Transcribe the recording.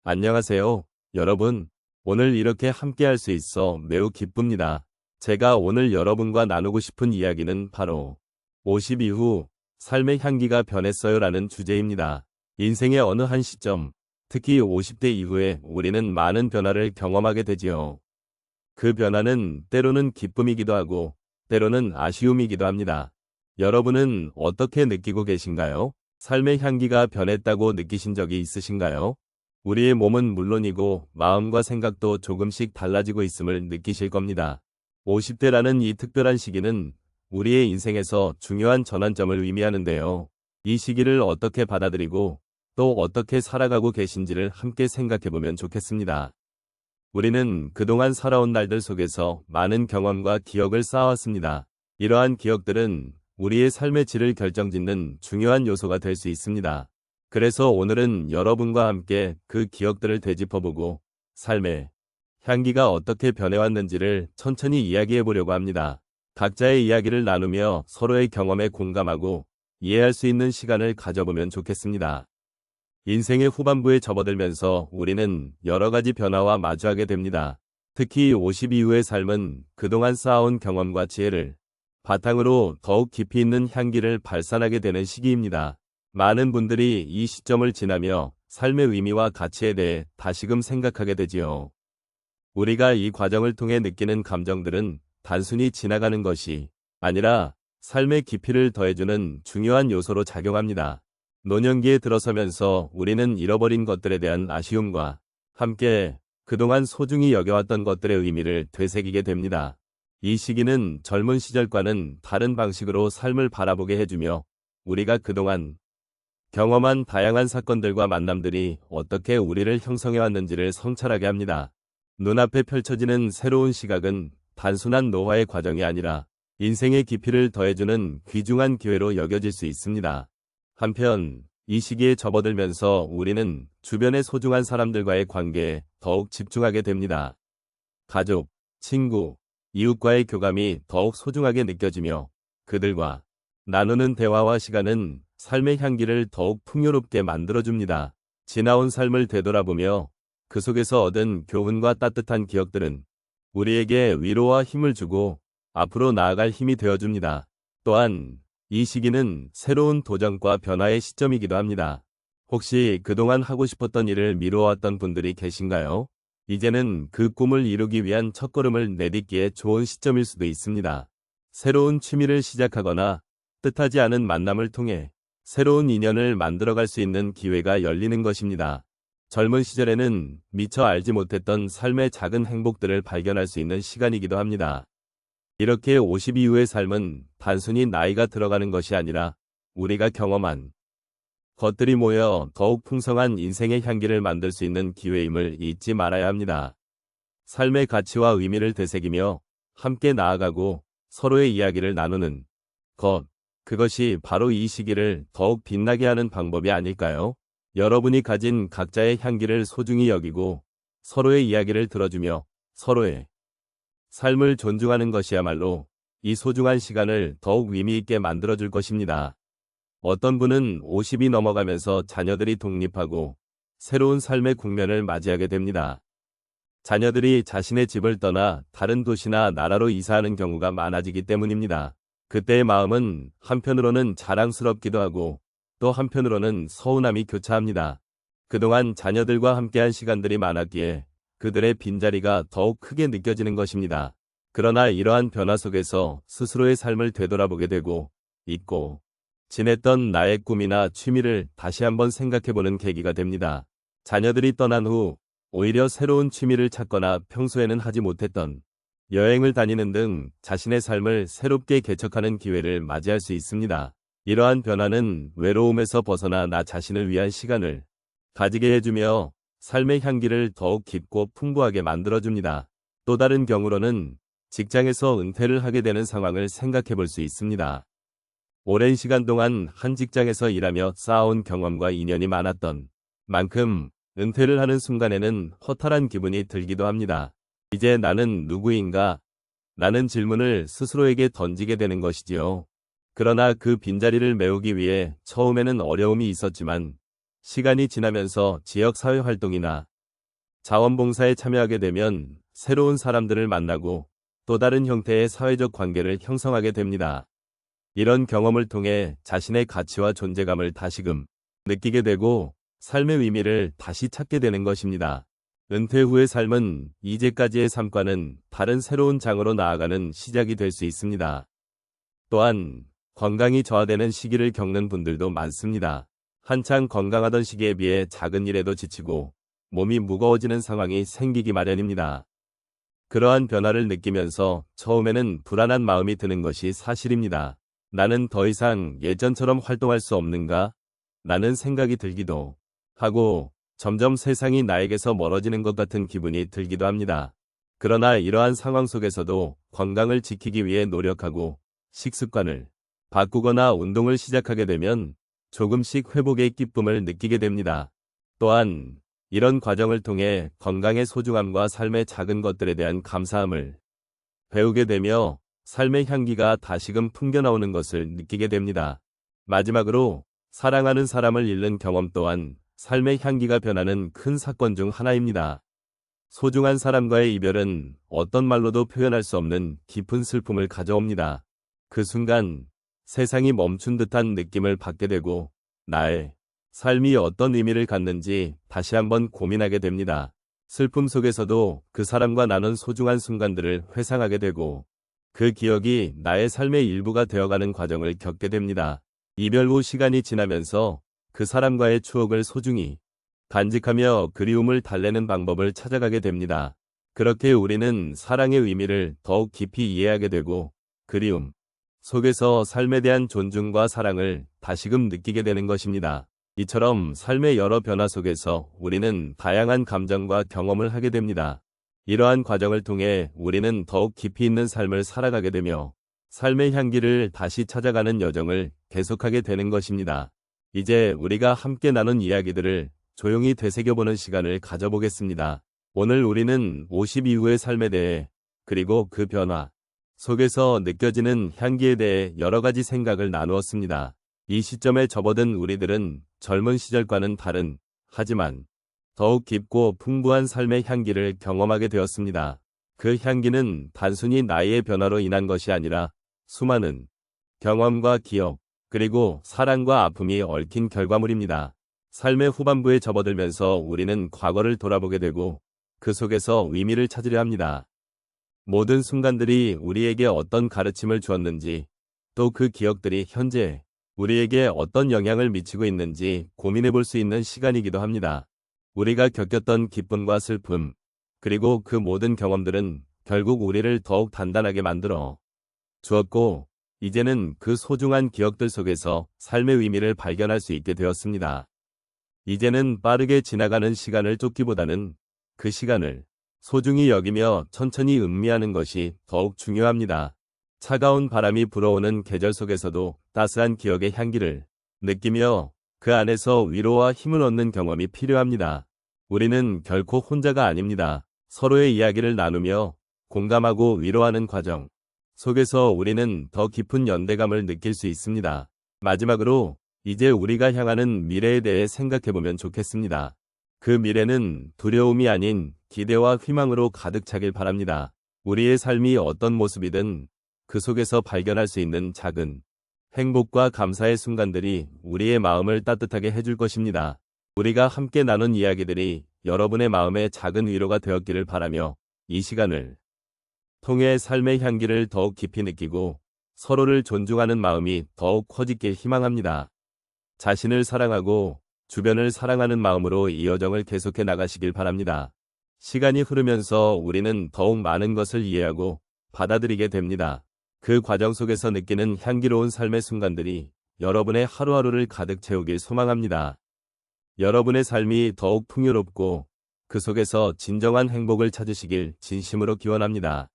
안녕하세요, 여러분. 오늘 이렇게 함께 할 수 있어 매우 기쁩니다. 제가 오늘 여러분과 나누고 싶은 이야기는 바로 50 이후 삶의 향기가 변했어요라는 주제입니다. 인생의 어느 한 시점, 특히 50대 이후에 우리는 많은 변화를 경험하게 되지요. 그 변화는 때로는 기쁨이기도 하고 때로는 아쉬움이기도 합니다. 여러분은 어떻게 느끼고 계신가요? 삶의 향기가 변했다고 느끼신 적이 있으신가요? 우리의 몸은 물론이고 마음과 생각도 조금씩 달라지고 있음을 느끼실 겁니다. 50대라는 이 특별한 시기는 우리의 인생에서 중요한 전환점을 의미하는데요. 이 시기를 어떻게 받아들이고 또 어떻게 살아가고 계신지를 함께 생각해보면 좋겠습니다. 우리는 그동안 살아온 날들 속에서 많은 경험과 기억을 쌓아왔습니다. 이러한 기억들은 우리의 삶의 질을 결정짓는 중요한 요소가 될 수 있습니다. 그래서 오늘은 여러분과 함께 그 기억들을 되짚어보고 삶의 향기가 어떻게 변해왔는지를 천천히 이야기해보려고 합니다. 각자의 이야기를 나누며 서로의 경험에 공감하고 이해할 수 있는 시간을 가져보면 좋겠습니다. 인생의 후반부에 접어들면서 우리는 여러 가지 변화와 마주하게 됩니다. 특히 50 이후의 삶은 그동안 쌓아온 경험과 지혜를 바탕으로 더욱 깊이 있는 향기를 발산하게 되는 시기입니다. 많은 분들이 이 시점을 지나며 삶의 의미와 가치에 대해 다시금 생각하게 되지요. 우리가 이 과정을 통해 느끼는 감정들은 단순히 지나가는 것이 아니라 삶의 깊이를 더해주는 중요한 요소로 작용합니다. 노년기에 들어서면서 우리는 잃어버린 것들에 대한 아쉬움과 함께 그동안 소중히 여겨왔던 것들의 의미를 되새기게 됩니다. 이 시기는 젊은 시절과는 다른 방식으로 삶을 바라보게 해주며 우리가 그동안 경험한 다양한 사건들과 만남들이 어떻게 우리를 형성해왔는지를 성찰하게 합니다. 눈앞에 펼쳐지는 새로운 시각은 단순한 노화의 과정이 아니라 인생의 깊이를 더해주는 귀중한 기회로 여겨질 수 있습니다. 한편 이 시기에 접어들면서 우리는 주변의 소중한 사람들과의 관계에 더욱 집중하게 됩니다. 가족, 친구, 이웃과의 교감이 더욱 소중하게 느껴지며 그들과 나누는 대화와 시간은 삶의 향기를 더욱 풍요롭게 만들어줍니다. 지나온 삶을 되돌아보며 그 속에서 얻은 교훈과 따뜻한 기억들은 우리에게 위로와 힘을 주고 앞으로 나아갈 힘이 되어줍니다. 또한 이 시기는 새로운 도전과 변화의 시점이기도 합니다. 혹시 그동안 하고 싶었던 일을 미루어왔던 분들이 계신가요? 이제는 그 꿈을 이루기 위한 첫걸음을 내딛기에 좋은 시점일 수도 있습니다. 새로운 취미를 시작하거나 뜻하지 않은 만남을 통해 새로운 인연을 만들어갈 수 있는 기회가 열리는 것입니다. 젊은 시절에는 미처 알지 못했던 삶의 작은 행복들을 발견할 수 있는 시간이기도 합니다. 이렇게 50 이후의 삶은 단순히 나이가 들어가는 것이 아니라 우리가 경험한 것들이 모여 더욱 풍성한 인생의 향기를 만들 수 있는 기회임을 잊지 말아야 합니다. 삶의 가치와 의미를 되새기며 함께 나아가고 서로의 이야기를 나누는 것, 그것이 바로 이 시기를 더욱 빛나게 하는 방법이 아닐까요? 여러분이 가진 각자의 향기를 소중히 여기고 서로의 이야기를 들어주며 서로의 삶을 존중하는 것이야말로 이 소중한 시간을 더욱 의미 있게 만들어줄 것입니다. 어떤 분은 50이 넘어가면서 자녀들이 독립하고 새로운 삶의 국면을 맞이하게 됩니다. 자녀들이 자신의 집을 떠나 다른 도시나 나라로 이사하는 경우가 많아지기 때문입니다. 그때의 마음은 한편으로는 자랑스럽기도 하고 또 한편으로는 서운함이 교차합니다. 그동안 자녀들과 함께한 시간들이 많았기에 그들의 빈자리가 더욱 크게 느껴지는 것입니다. 그러나 이러한 변화 속에서 스스로의 삶을 되돌아보게 되고 잊고 지냈던 나의 꿈이나 취미를 다시 한번 생각해보는 계기가 됩니다. 자녀들이 떠난 후 오히려 새로운 취미를 찾거나 평소에는 하지 못했던 여행을 다니는 등 자신의 삶을 새롭게 개척하는 기회를 맞이할 수 있습니다. 이러한 변화는 외로움에서 벗어나 나 자신을 위한 시간을 가지게 해주며 삶의 향기를 더욱 깊고 풍부하게 만들어줍니다. 또 다른 경우로는 직장에서 은퇴를 하게 되는 상황을 생각해 볼 수 있습니다. 오랜 시간 동안 한 직장에서 일하며 쌓아온 경험과 인연이 많았던 만큼 은퇴를 하는 순간에는 허탈한 기분이 들기도 합니다. 이제 나는 누구인가? 라는 질문을 스스로에게 던지게 되는 것이지요. 그러나 그 빈자리를 메우기 위해 처음에는 어려움이 있었지만 시간이 지나면서 지역사회 활동이나 자원봉사에 참여하게 되면 새로운 사람들을 만나고 또 다른 형태의 사회적 관계를 형성하게 됩니다. 이런 경험을 통해 자신의 가치와 존재감을 다시금 느끼게 되고 삶의 의미를 다시 찾게 되는 것입니다. 은퇴 후의 삶은 이제까지의 삶과는 다른 새로운 장으로 나아가는 시작이 될 수 있습니다. 또한 건강이 저하되는 시기를 겪는 분들도 많습니다. 한창 건강하던 시기에 비해 작은 일에도 지치고 몸이 무거워지는 상황이 생기기 마련입니다. 그러한 변화를 느끼면서 처음에는 불안한 마음이 드는 것이 사실입니다. 나는 더 이상 예전처럼 활동할 수 없는가? 라는 생각이 들기도 하고 점점 세상이 나에게서 멀어지는 것 같은 기분이 들기도 합니다. 그러나 이러한 상황 속에서도 건강을 지키기 위해 노력하고 식습관을 바꾸거나 운동을 시작하게 되면 조금씩 회복의 기쁨을 느끼게 됩니다. 또한 이런 과정을 통해 건강의 소중함과 삶의 작은 것들에 대한 감사함을 배우게 되며 삶의 향기가 다시금 풍겨나오는 것을 느끼게 됩니다. 마지막으로 사랑하는 사람을 잃는 경험 또한 삶의 향기가 변하는 큰 사건 중 하나입니다. 소중한 사람과의 이별은 어떤 말로도 표현할 수 없는 깊은 슬픔을 가져옵니다. 그 순간 세상이 멈춘 듯한 느낌을 받게 되고 나의 삶이 어떤 의미를 갖는지 다시 한번 고민하게 됩니다. 슬픔 속에서도 그 사람과 나눈 소중한 순간들을 회상하게 되고 그 기억이 나의 삶의 일부가 되어가는 과정을 겪게 됩니다. 이별 후 시간이 지나면서 그 사람과의 추억을 소중히 간직하며 그리움을 달래는 방법을 찾아가게 됩니다. 그렇게 우리는 사랑의 의미를 더욱 깊이 이해하게 되고 그리움 속에서 삶에 대한 존중과 사랑을 다시금 느끼게 되는 것입니다. 이처럼 삶의 여러 변화 속에서 우리는 다양한 감정과 경험을 하게 됩니다. 이러한 과정을 통해 우리는 더욱 깊이 있는 삶을 살아가게 되며 삶의 향기를 다시 찾아가는 여정을 계속하게 되는 것입니다. 이제 우리가 함께 나눈 이야기들을 조용히 되새겨보는 시간을 가져보겠습니다. 오늘 우리는 50 이후의 삶에 대해 그리고 그 변화 속에서 느껴지는 향기에 대해 여러 가지 생각을 나누었습니다. 이 시점에 접어든 우리들은 젊은 시절과는 다른 하지만 더욱 깊고 풍부한 삶의 향기를 경험하게 되었습니다. 그 향기는 단순히 나이의 변화로 인한 것이 아니라 수많은 경험과 기억 그리고 사랑과 아픔이 얽힌 결과물입니다. 삶의 후반부에 접어들면서 우리는 과거를 돌아보게 되고 그 속에서 의미를 찾으려 합니다. 모든 순간들이 우리에게 어떤 가르침을 주었는지 또 그 기억들이 현재 우리에게 어떤 영향을 미치고 있는지 고민해 볼 수 있는 시간이기도 합니다. 우리가 겪었던 기쁨과 슬픔 그리고 그 모든 경험들은 결국 우리를 더욱 단단하게 만들어 주었고 이제는 그 소중한 기억들 속에서 삶의 의미를 발견할 수 있게 되었습니다. 이제는 빠르게 지나가는 시간을 쫓기보다는 그 시간을 소중히 여기며 천천히 음미하는 것이 더욱 중요합니다. 차가운 바람이 불어오는 계절 속에서도 따스한 기억의 향기를 느끼며 그 안에서 위로와 힘을 얻는 경험이 필요합니다. 우리는 결코 혼자가 아닙니다. 서로의 이야기를 나누며 공감하고 위로하는 과정 속에서 우리는 더 깊은 연대감을 느낄 수 있습니다. 마지막으로 이제 우리가 향하는 미래에 대해 생각해보면 좋겠습니다. 그 미래는 두려움이 아닌 기대와 희망으로 가득 차길 바랍니다. 우리의 삶이 어떤 모습이든 그 속에서 발견할 수 있는 작은 행복과 감사의 순간들이 우리의 마음을 따뜻하게 해줄 것입니다. 우리가 함께 나눈 이야기들이 여러분의 마음에 작은 위로가 되었기를 바라며 이 시간을 통해 삶의 향기를 더욱 깊이 느끼고 서로를 존중하는 마음이 더욱 커지길 희망합니다. 자신을 사랑하고 주변을 사랑하는 마음으로 이 여정을 계속해 나가시길 바랍니다. 시간이 흐르면서 우리는 더욱 많은 것을 이해하고 받아들이게 됩니다. 그 과정 속에서 느끼는 향기로운 삶의 순간들이 여러분의 하루하루를 가득 채우길 소망합니다. 여러분의 삶이 더욱 풍요롭고 그 속에서 진정한 행복을 찾으시길 진심으로 기원합니다.